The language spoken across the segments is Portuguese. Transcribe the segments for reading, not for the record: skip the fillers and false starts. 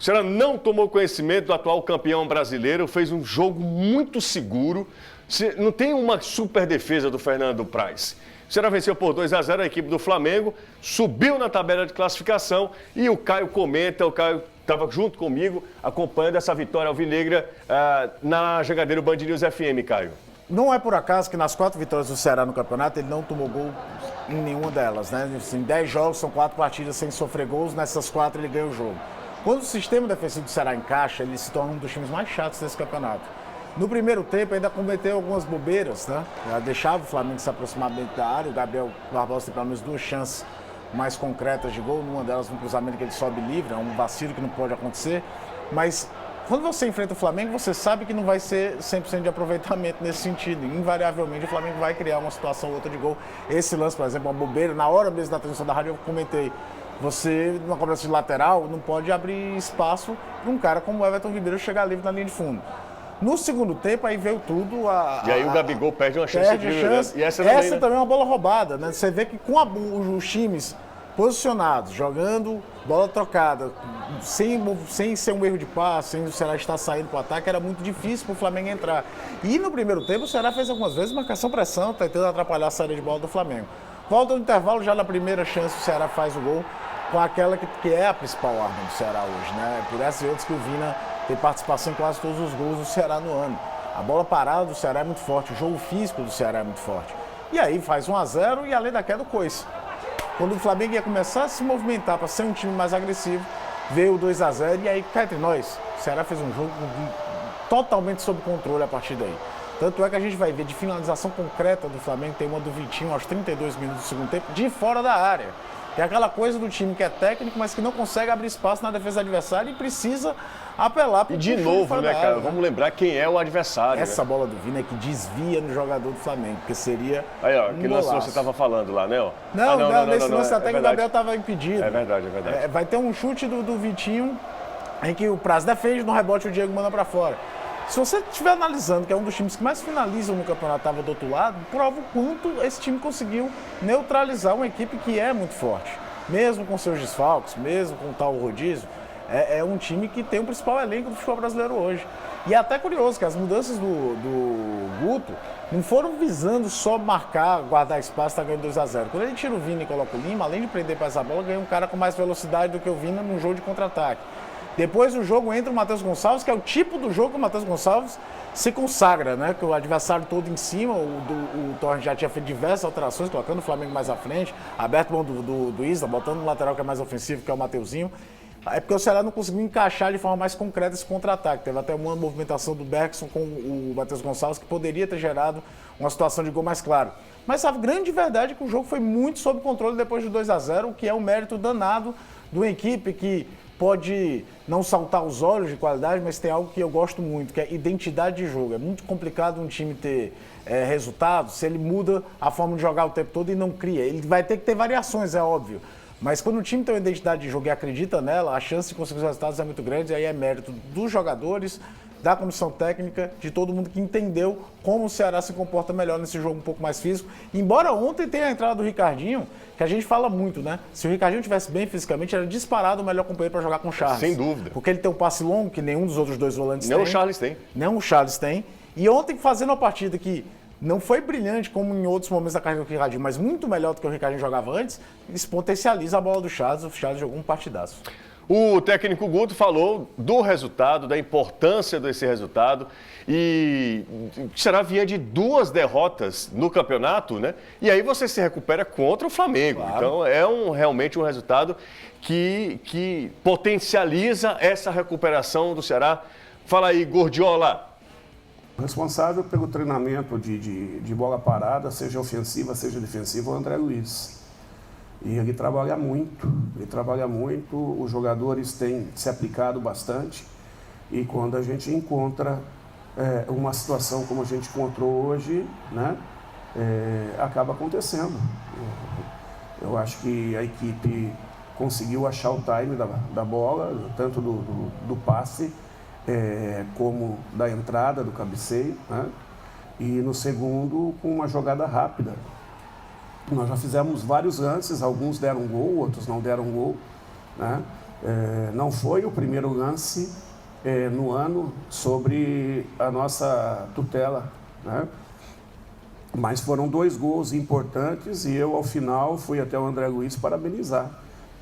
O Ceará não tomou conhecimento do atual campeão brasileiro, fez um jogo muito seguro. Não tem uma super defesa do Fernando Praz. O Ceará venceu por 2-0 a equipe do Flamengo, subiu na tabela de classificação e o Caio comenta, o Caio estava junto comigo acompanhando essa vitória alvinegra na Jangadeiro Band News FM, Caio. Não é por acaso que nas 4 vitórias do Ceará no campeonato ele não tomou gol em nenhuma delas, né? Em 10 jogos são 4 partidas sem sofrer gols, nessas 4 ele ganha o jogo. Quando o sistema defensivo do Ceará encaixa, ele se torna um dos times mais chatos desse campeonato. No primeiro tempo ainda cometeu algumas bobeiras, né? Deixava o Flamengo se aproximar dentro da área, o Gabriel Barbosa tem pelo menos 2 chances mais concretas de gol, numa delas no cruzamento que ele sobe livre, é um vacilo que não pode acontecer, mas quando você enfrenta o Flamengo, você sabe que não vai ser 100% de aproveitamento nesse sentido. Invariavelmente, o Flamengo vai criar uma situação ou outra de gol. Esse lance, por exemplo, uma bobeira, na hora mesmo da transmissão da rádio eu comentei, você, numa cobrança de lateral, não pode abrir espaço para um cara como o Everton Ribeiro chegar livre na linha de fundo. No segundo tempo, aí veio tudo. E aí o Gabigol perde uma chance de chance. E essa também é uma bola roubada, né? Você vê que com os times posicionados, jogando bola trocada, sem ser um erro de passe, sem o Ceará estar saindo para o ataque, era muito difícil para o Flamengo entrar. E no primeiro tempo, o Ceará fez algumas vezes marcação-pressão, tentando atrapalhar a saída de bola do Flamengo. Volta no intervalo, já na primeira chance, o Ceará faz o gol com aquela que é a principal arma do Ceará hoje, né? Por essas e outras que o Vina tem participação em quase todos os gols do Ceará no ano. A bola parada do Ceará é muito forte, o jogo físico do Ceará é muito forte. E aí faz 1-0 e além da queda, o coice. Quando o Flamengo ia começar a se movimentar para ser um time mais agressivo, veio o 2-0 e aí cá entre nós, o Ceará fez um jogo totalmente sob controle a partir daí. Tanto é que a gente vai ver de finalização concreta do Flamengo, tem uma do Vitinho aos 32 minutos do segundo tempo, de fora da área. É aquela coisa do time que é técnico, mas que não consegue abrir espaço na defesa adversária e precisa apelar para o de novo, né, cara? Vamos lembrar quem é o adversário. Essa bola do Vina é que desvia no jogador do Flamengo, porque seria. Aí, ó, que lance você estava falando lá, né? Ó. Não, nesse lance até que o Gabriel estava impedido. É verdade, é verdade. Vai ter um chute do Vitinho em que o Praz defende, no rebote o Diego manda para fora. Se você estiver analisando que é um dos times que mais finalizam no campeonato, estava do outro lado, prova o quanto esse time conseguiu neutralizar uma equipe que é muito forte. Mesmo com seus desfalques, mesmo com tal rodízio, é um time que tem o principal elenco do futebol brasileiro hoje. E é até curioso que as mudanças do Guto não foram visando só marcar, guardar espaço, tá ganhando 2-0. Quando ele tira o Vina e coloca o Lima, além de prender para essa bola, ganha um cara com mais velocidade do que o Vina num jogo de contra-ataque. Depois do jogo entra o Matheus Gonçalves, que é o tipo do jogo que o Matheus Gonçalves se consagra, né? Que o adversário todo em cima, o Torres já tinha feito diversas alterações, colocando o Flamengo mais à frente, aberto mão do Isla, botando no lateral que é mais ofensivo, que é o Mateuzinho. É porque o Ceará não conseguiu encaixar de forma mais concreta esse contra-ataque. Teve até uma movimentação do Bergson com o Matheus Gonçalves que poderia ter gerado uma situação de gol mais claro. Mas a grande verdade é que o jogo foi muito sob controle depois do 2-0, o que é um mérito danado de uma equipe que pode não saltar os olhos de qualidade, mas tem algo que eu gosto muito, que é identidade de jogo. É muito complicado um time ter resultado se ele muda a forma de jogar o tempo todo e não cria. Ele vai ter que ter variações, é óbvio. Mas quando o time tem uma identidade de jogo e acredita nela, a chance de conseguir os resultados é muito grande, e aí é mérito dos jogadores, da comissão técnica, de todo mundo que entendeu como o Ceará se comporta melhor nesse jogo um pouco mais físico. Embora ontem tenha a entrada do Ricardinho, que a gente fala muito, né? Se o Ricardinho estivesse bem fisicamente, era disparado o melhor companheiro para jogar com o Charles. Sem dúvida. Porque ele tem um passe longo, que nenhum dos outros dois volantes tem. Nem o Charles tem. Nem o Charles tem. E ontem, fazendo uma partida que não foi brilhante como em outros momentos da carreira do Ricardinho, mas muito melhor do que o Ricardinho jogava antes, isso potencializa a bola do Charles. O Charles jogou um partidaço. O técnico Guto falou do resultado, da importância desse resultado, e o Ceará vinha de 2 derrotas no campeonato, né? E aí você se recupera contra o Flamengo. Claro. Então é realmente um resultado que potencializa essa recuperação do Ceará. Fala aí, Gordiola. Responsável pelo treinamento de bola parada, seja ofensiva, seja defensiva, é o André Luiz. E ele trabalha muito, os jogadores têm se aplicado bastante, e quando a gente encontra uma situação como a gente encontrou hoje, né, acaba acontecendo. Eu acho que a equipe conseguiu achar o time da bola, tanto do passe, como da entrada, do cabeceio, né, e no segundo com uma jogada rápida. Nós já fizemos vários lances, alguns deram gol, outros não deram gol, né? Não foi o primeiro lance no ano sobre a nossa tutela, né? Mas foram 2 gols importantes e eu, ao final, fui até o André Luiz parabenizar,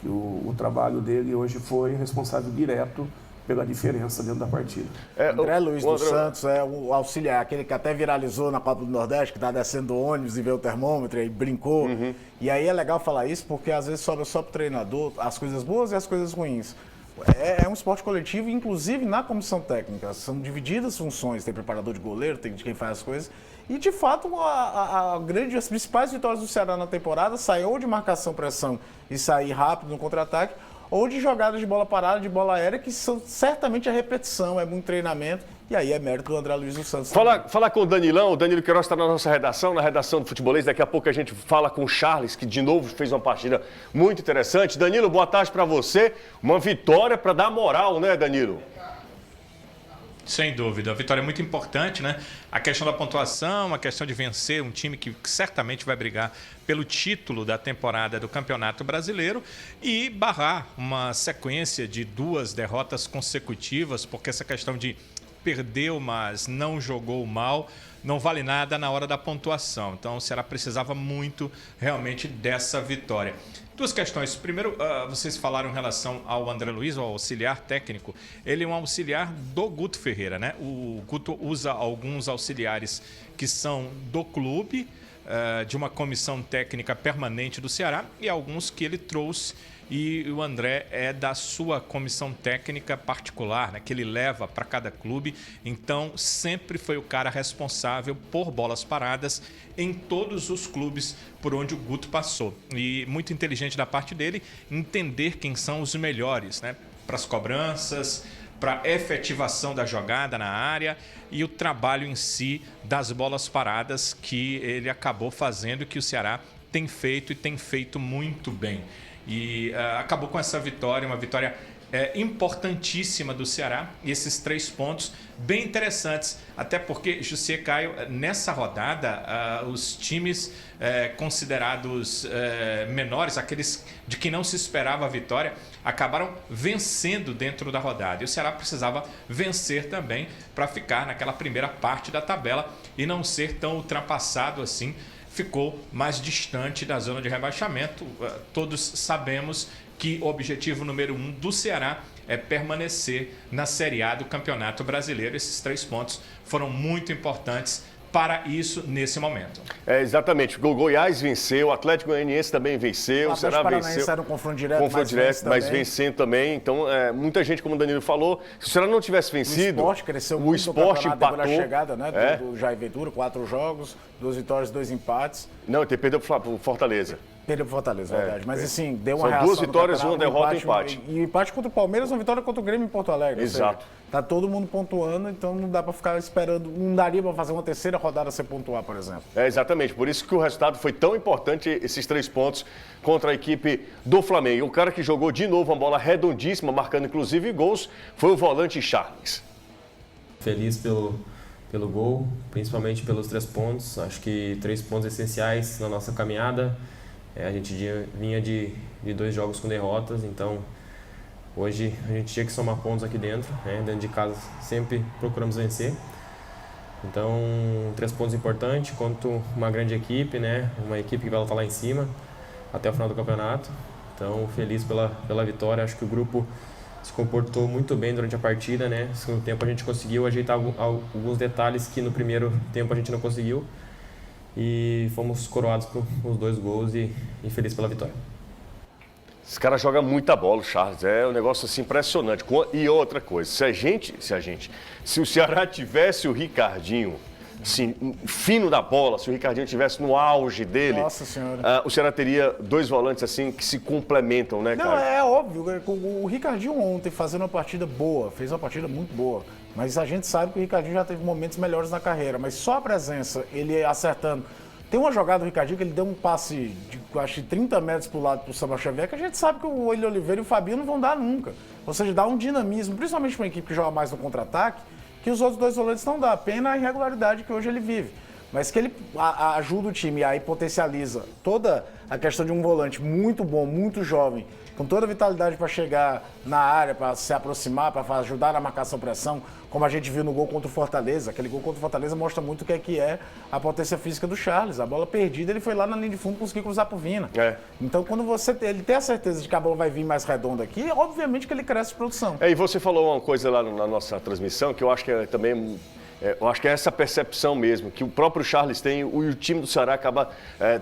que o trabalho dele hoje foi responsável direto pela diferença dentro da partida. André Luiz dos Santos é o auxiliar, aquele que até viralizou na Copa do Nordeste, que está descendo do ônibus e vê o termômetro e brincou. E aí é legal falar isso porque às vezes sobra só para o treinador as coisas boas e as coisas ruins. É um esporte coletivo, inclusive na comissão técnica. São divididas funções, tem preparador de goleiro, tem de quem faz as coisas. E, de fato, as principais vitórias do Ceará na temporada saem ou de marcação-pressão e sair rápido no contra-ataque, ou de jogadas de bola parada, de bola aérea, que são certamente a repetição, é muito treinamento. E aí é mérito do André Luiz dos Santos. Falar com o Danilão, o Danilo Queiroz está na nossa redação, na redação do Futebolês. Daqui a pouco a gente fala com o Charles, que de novo fez uma partida muito interessante. Danilo, boa tarde para você. Uma vitória para dar moral, né, Danilo? Sem dúvida, a vitória é muito importante, né? A questão da pontuação, a questão de vencer um time que certamente vai brigar pelo título da temporada do Campeonato Brasileiro e barrar uma sequência de 2 derrotas consecutivas, porque essa questão de perdeu, mas não jogou mal, não vale nada na hora da pontuação. Então o Ceará precisava muito realmente dessa vitória. 2 questões. Primeiro, vocês falaram em relação ao André Luiz, ao auxiliar técnico. Ele é um auxiliar do Guto Ferreira, né? O Guto usa alguns auxiliares que são do clube, de uma comissão técnica permanente do Ceará, e alguns que ele trouxe. E o André é da sua comissão técnica particular, né, que ele leva para cada clube. Então, sempre foi o cara responsável por bolas paradas em todos os clubes por onde o Guto passou. E muito inteligente da parte dele entender quem são os melhores, né, para as cobranças, para a efetivação da jogada na área e o trabalho em si das bolas paradas que ele acabou fazendo, que o Ceará tem feito e tem feito muito bem. E acabou com essa vitória, uma vitória importantíssima do Ceará, e esses 3 pontos bem interessantes, até porque, José Caio, nessa rodada, os times considerados menores, aqueles de que não se esperava a vitória, acabaram vencendo dentro da rodada, e o Ceará precisava vencer também para ficar naquela primeira parte da tabela e não ser tão ultrapassado assim. Ficou mais distante da zona de rebaixamento. Todos sabemos que o objetivo número 1 do Ceará é permanecer na Série A do Campeonato Brasileiro. Esses 3 pontos foram muito importantes para isso nesse momento. Exatamente. O Goiás venceu, o Atlético Goianiense também venceu, o Ceará venceu. Era um confronto direto, mas vencendo também. Então, muita gente, como o Danilo falou, se o Ceará não tivesse vencido, o Sport cresceu muito, o Sport empatou. A chegada, né, do Jair Ventura, 4 jogos, 2 vitórias, 2 empates. Não, ele perdeu para o Fortaleza. Perdeu pro Fortaleza, verdade. Mas assim, deu uma reação. São 2 vitórias, 1 derrota e empate. E empate contra o Palmeiras, uma vitória contra o Grêmio em Porto Alegre. Exato. Tá todo mundo pontuando, então não dá para ficar esperando, não daria para fazer uma terceira rodada sem pontuar, por exemplo. Exatamente, por isso que o resultado foi tão importante, esses 3 pontos contra a equipe do Flamengo. O cara que jogou de novo uma bola redondíssima, marcando inclusive gols, foi o volante Charles. Feliz pelo gol, principalmente pelos 3 pontos. Acho que 3 pontos essenciais na nossa caminhada. A gente vinha de 2 jogos com derrotas, então hoje a gente tinha que somar pontos aqui dentro, né? Dentro de casa sempre procuramos vencer. Então, 3 pontos importantes contra uma grande equipe, né? Uma equipe que vai lutar lá em cima até o final do campeonato. Então, feliz pela vitória. Acho que o grupo se comportou muito bem durante a partida, né? No segundo tempo a gente conseguiu ajeitar alguns detalhes que no primeiro tempo a gente não conseguiu. E fomos coroados por os 2 gols e feliz pela vitória. Esse cara joga muita bola, o Charles. É um negócio assim impressionante. E outra coisa, se o Ceará tivesse o Ricardinho, assim, fino da bola, se o Ricardinho estivesse no auge dele, Nossa Senhora. O Ceará teria 2 volantes assim que se complementam, né, cara? Não, é óbvio. O Ricardinho ontem fazendo uma partida boa, fez uma partida muito boa. Mas a gente sabe que o Ricardinho já teve momentos melhores na carreira. Mas só a presença, ele acertando. Tem uma jogada do Ricardinho que ele deu um passe de, acho, 30 metros para o lado para o Samuel Xavier, que a gente sabe que o Willian Oliveira e o Fabinho não vão dar nunca. Ou seja, dá um dinamismo, principalmente para uma equipe que joga mais no contra-ataque, que os outros 2 volantes não dão. Pena a irregularidade que hoje ele vive. mas que ele ajuda o time aí potencializa toda a questão de um volante muito bom, muito jovem, com toda a vitalidade para chegar na área, para se aproximar, para ajudar na marcação-pressão, como a gente viu no gol contra o Fortaleza. Aquele gol contra o Fortaleza mostra muito o que é a potência física do Charles. A bola perdida, ele foi lá na linha de fundo e conseguiu cruzar pro Vina. Então, quando ele tem a certeza de que a bola vai vir mais redonda aqui, obviamente que ele cresce de produção. E você falou uma coisa lá na nossa transmissão, que eu acho que é também... eu acho que é essa percepção mesmo, que o próprio Charles tem e o time do Ceará acaba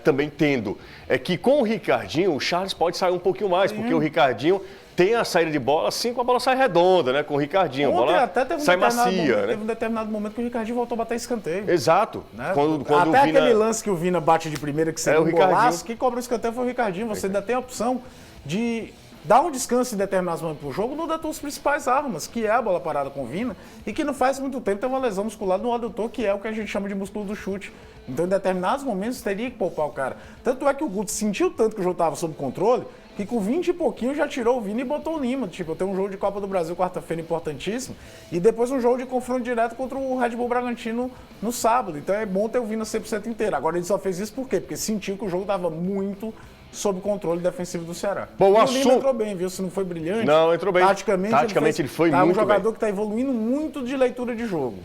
também tendo. É que com o Ricardinho, o Charles pode sair um pouquinho mais, porque o Ricardinho tem a saída de bola assim, com a bola sai redonda, né? Com o Ricardinho. A bola até teve sai macia, né? Teve um determinado momento que o Ricardinho voltou a bater escanteio. Exato. Né? Quando até o Vina... aquele lance que o Vina bate de primeira, que seria o um golaço, quem cobra o escanteio foi o Ricardinho. Você ainda tem a opção de dar um descanso em determinados momentos pro jogo no das tuas principais armas, que é a bola parada com o Vina, e que não faz muito tempo tem uma lesão muscular no adutor, que é o que a gente chama de músculo do chute. Então, em determinados momentos, teria que poupar o cara. Tanto é que o Guto sentiu tanto que o jogo estava sob controle, que com 20 e pouquinho já tirou o Vina e botou o Lima. Tipo, eu tenho um jogo de Copa do Brasil quarta-feira importantíssimo, e depois um jogo de confronto direto contra o Red Bull Bragantino no sábado. Então é bom ter o Vina 100% inteiro. Agora ele só fez isso por quê? Porque sentiu que o jogo estava muito sob controle defensivo do Ceará. Bom, o Lima entrou bem, viu? Se não foi brilhante. Não, entrou bem. Taticamente ele foi tá muito um jogador bem. que está evoluindo muito de leitura de jogo.